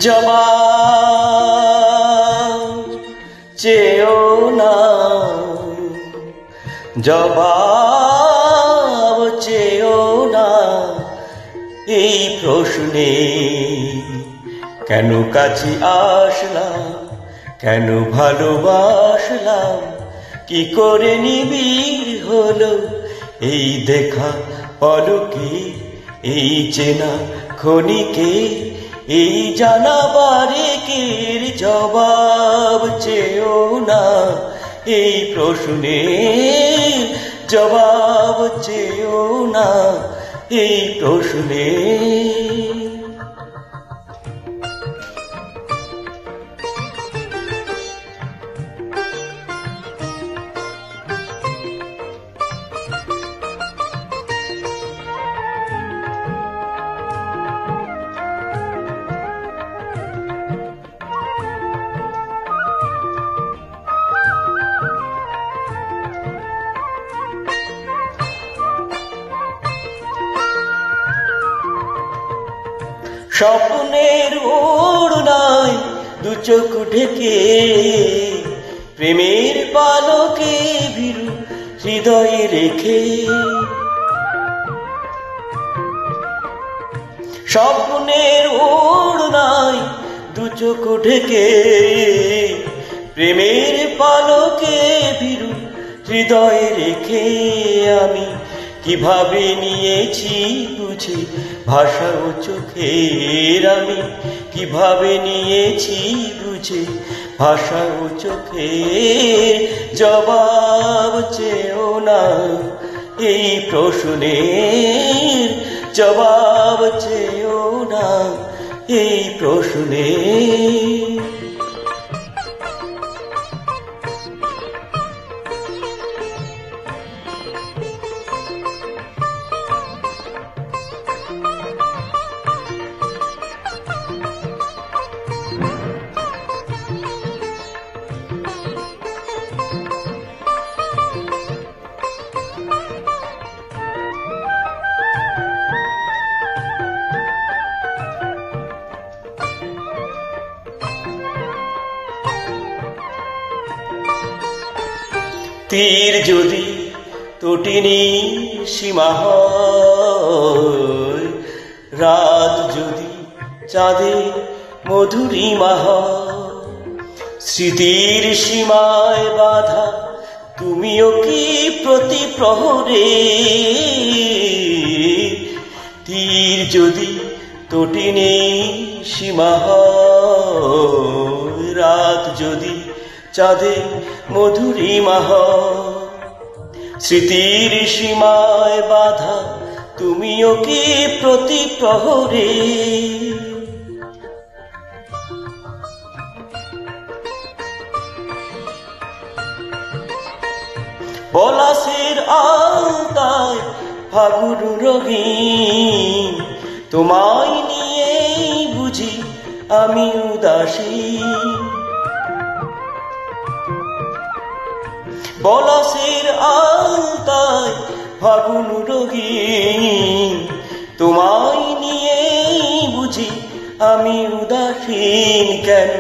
জবাব চেও না, জবাব চেও না এই প্রশ্নে। কেন কাছে আসলাম, কেন ভালোবাসলাম, কি করে নিবিড় হলো এই দেখা পলকে, এই চেনা ক্ষণিকে, এই জানা বারেকের জবাব চেও না এই প্রশ্নে, জবাব চেও না এই প্রশ্নে। স্বপ্নের ওড়নায় দু চোখ ঢেকে, প্রেমের পালকে ভীরু হৃদয়ে রেখে, স্বপ্নের ওড়নায় দু চোখ ঢেকে, প্রেমের পালকে ভীরু হৃদয়ে রেখে, আমি কিভাবে নিয়েছি বুঝে ভাষা ও চোখের, আমি কিভাবে নিয়েছি বুঝে ভাষা ও চোখের, জবাব চেও না এই প্রশ্নের, জবাব চেও না এই প্রশ্নের। তীর যদি তটিনী সীমা হয়, রাত যদি চাঁদে মধুরিমা হয়, স্মৃতির সীমায় বাধা তুমিও কি প্রতি প্রহরে, তীর যদি তটিনী সীমা হয়, রাত যদি চাঁদে মধুরিমা হয়, স্মৃতির সীমায় বাধা তুমিও কি প্রতি প্রহরে, পলাশের আওতায় ফাগুন রঙিন, তোমায় নিয়ে বুঝি আমি উদাসী, পলাশের আওতায় ফাগুন রঙিন, তোমায় নিয়ে বুঝি আমি উদাসীন। কেন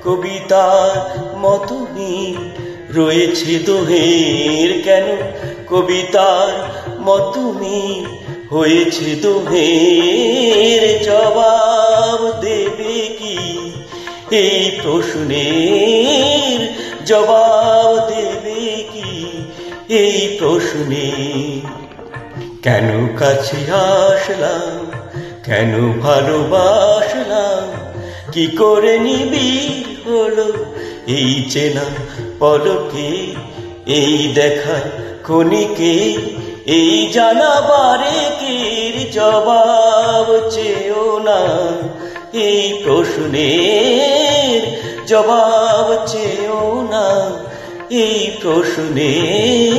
কবিতার মতো মিল রয়েছে দোহের, কেন কবিতার মতো মিল হয়েছে দোহের, জবাব দেবে কি এই প্রশ্নের, জবাব দেবে কি এই প্রশ্নে। কেন কাছে আসলাম, কেন ভালোবাসলাম, কি করে নিবিড় হলো এই চেনা পলকে, এই দেখার ক্ষণিকে, এই জানা বারেকের জবাব চেও না এই প্রশ্নের, জবাব চেও না এই প্রশ্নের।